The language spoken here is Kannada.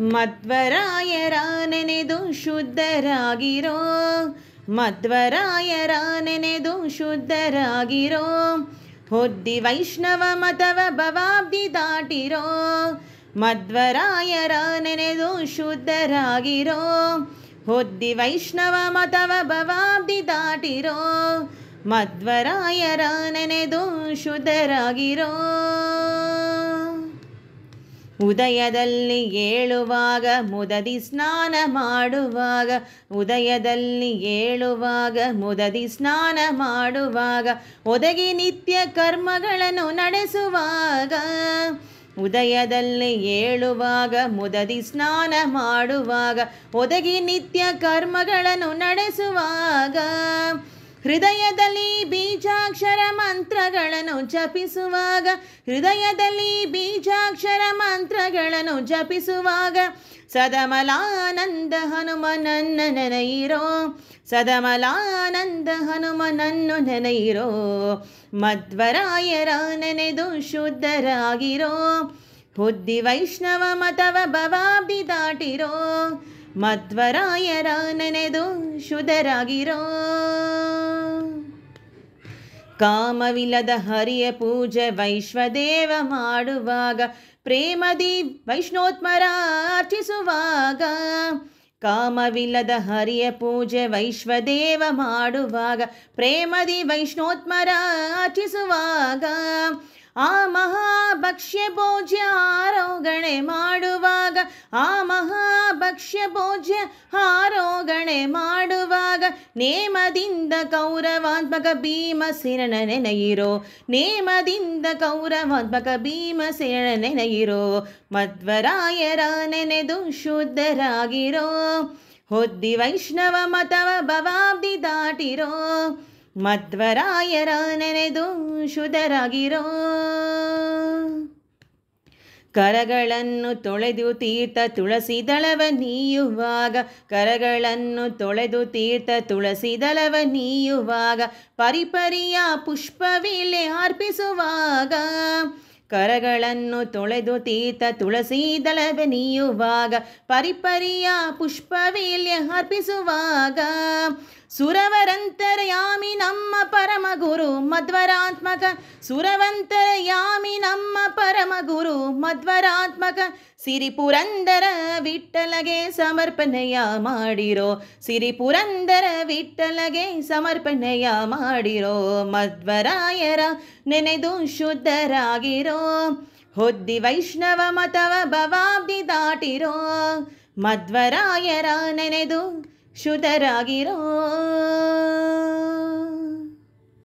ಮಧ್ವರಾಯರ ನೆನೆದು ಶುದ್ಧರಾಗಿರೋ, ಮಧ್ವರಾಯರ ನೆನೆದು ಶುದ್ಧರಾಗಿರೋ, ಹೊದ್ದಿ ವೈಷ್ಣವ ಮತವ ಭವಾಬ್ದಿ ದಾಟಿರೋ, ಮಧ್ವರಾಯರ ನೆನೆದು ಶುದ್ಧರಾಗಿರೋ, ಹೊದ್ದಿ ವೈಷ್ಣವ ಮತವ ಭವಾಬ್ದಿ ದಾಟಿರೋ, ಮಧ್ವರಾಯರ ನೆನೆದು ಶುದ್ಧರಾಗಿರೋ. ಉದಯದಲ್ಲಿ ಏಳುವಾಗ ಮುದದಿ ಸ್ನಾನ ಮಾಡುವಾಗ, ಉದಯದಲ್ಲಿ ಏಳುವಾಗ ಮುದದಿ ಸ್ನಾನ ಮಾಡುವಾಗ, ಒದಗಿ ನಿತ್ಯ ಕರ್ಮಗಳನ್ನು ನಡೆಸುವಾಗ, ಉದಯದಲ್ಲಿ ಏಳುವಾಗ ಮುದದಿ ಸ್ನಾನ ಮಾಡುವಾಗ, ಒದಗಿ ನಿತ್ಯ ಕರ್ಮಗಳನ್ನು ನಡೆಸುವಾಗ, ಹೃದಯದಲ್ಲಿ ಬೀಜಾಕ್ಷರ ಮಂತ್ರಗಳನ್ನು ಜಪಿಸುವಾಗ, ಹೃದಯದಲ್ಲಿ ಬೀಜಾಕ್ಷರ ಮಂತ್ರಗಳನ್ನು ಜಪಿಸುವಾಗ, ಸದಮಲಾನಂದ ಹನುಮನನ್ನ ನೆನೆಯಿರೋ, ಸದಮಲಾನಂದ ಹನುಮನನ್ನು ನೆನೆಯಿರೋ, ಮಧ್ವರಾಯರ ನೆನೆದು ಶುದ್ಧರಾಗಿರೋ, ಹೊದ್ದಿ ವೈಷ್ಣವ ಮತವ ಭವಾಬ್ದಿ ದಾಟಿರೋ, ಮಧ್ವರಾಯರ ನೆನೆದು ಶುದ್ಧರಾಗಿರೋ. ಕಾಮವಿಲ್ಲದ ಹರಿಯ ಪೂಜೆ ವೈಶ್ವದೇವ ಮಾಡುವಾಗ, ಪ್ರೇಮದಿ ವೈಷ್ಣೋತ್ಮರ ಅರ್ಚಿಸುವಾಗ, ಕಾಮವಿಲ್ಲದ ಹರಿಯ ಪೂಜೆ ವೈಶ್ವದೇವ ಮಾಡುವಾಗ, ಪ್ರೇಮದಿ ವೈಷ್ಣೋತ್ಮರ ಅರ್ಚಿಸುವಾಗ, ಆ ಮಹಾಭಕ್ಷ್ಯ ಭೋಜ್ಯ ಆರೋಗಣೆ ಮಾಡುವಾಗ, ಆ ಮಹಾಭಕ್ಷ್ಯ ಭೋಜ್ಯ ಆರೋಗಣೆ ಮಾಡುವಾಗ, ನೇಮದಿಂದ ಕೌರವಾತ್ಮಕ ಭೀಮಸೇನ ನೆನೆಯಿರೋ, ನೇಮದಿಂದ ಕೌರವಾತ್ಮಕ ಭೀಮಸೇನ ನೆನೆಯಿರೋ, ಮಧ್ವರಾಯರ ನೆನೆದು ಶುದ್ಧರಾಗಿರೋ, ಹೊದ್ದಿ ವೈಷ್ಣವ ಮತವ ಭವಾಬ್ದಿ ದಾಟಿರೋ, ಮಧ್ವರಾಯರ ನೆನೆದು ಶುದ್ಧರಾಗಿರೋ. ಕರಗಳನ್ನು ತೊಳೆದು ತೀರ್ಥ ತುಳಸಿ ದಳವ ನೀಯುವಾಗ, ಕರಗಳನ್ನು ತೊಳೆದು ತೀರ್ಥ ತುಳಸಿ ದಳವ ನೀಯುವಾಗ, ಪರಿಪರಿಯ ಪುಷ್ಪವಿಲೆ ಅರ್ಪಿಸುವಾಗ, ಕರಗಳನ್ನು ತೊಳೆದು ತೀರ್ಥ ತುಳಸಿ ದಳವ ನೀಯುವಾಗ, ಪರಿಪರಿಯ ಪುಷ್ಪವಿಲೆ ಅರ್ಪಿಸುವಾಗ, ಸುರವರಂತರಯಾಮಿ ನಮ್ಮ ಪರಮ ಗುರು ಮಧ್ವರಾತ್ಮಕ, ಸುರವಂತರಯಾಮಿ ನಮ್ಮ ಪರಮ ಗುರು ಮಧ್ವರಾತ್ಮಕ, ಸಿರಿಪುರಂದರ ವಿಠ್ಠಲಗೆ ಸಮರ್ಪಣೆಯ ಮಾಡಿರೋ, ಸಿರಿಪುರಂದರ ವಿಠ್ಠಲಗೆ ಸಮರ್ಪಣೆಯ ಮಾಡಿರೋ, ಮಧ್ವರಾಯರ ನೆನೆದು ಶುದ್ಧರಾಗಿರೋ, ಹೊದ್ದಿ ವೈಷ್ಣವ ಮತವ ಭವಾಬ್ದಿ ದಾಟಿರೋ, ಮಧ್ವರಾಯರ ನೆನೆದು ಶುದ್ಧರಾಗಿರೋ.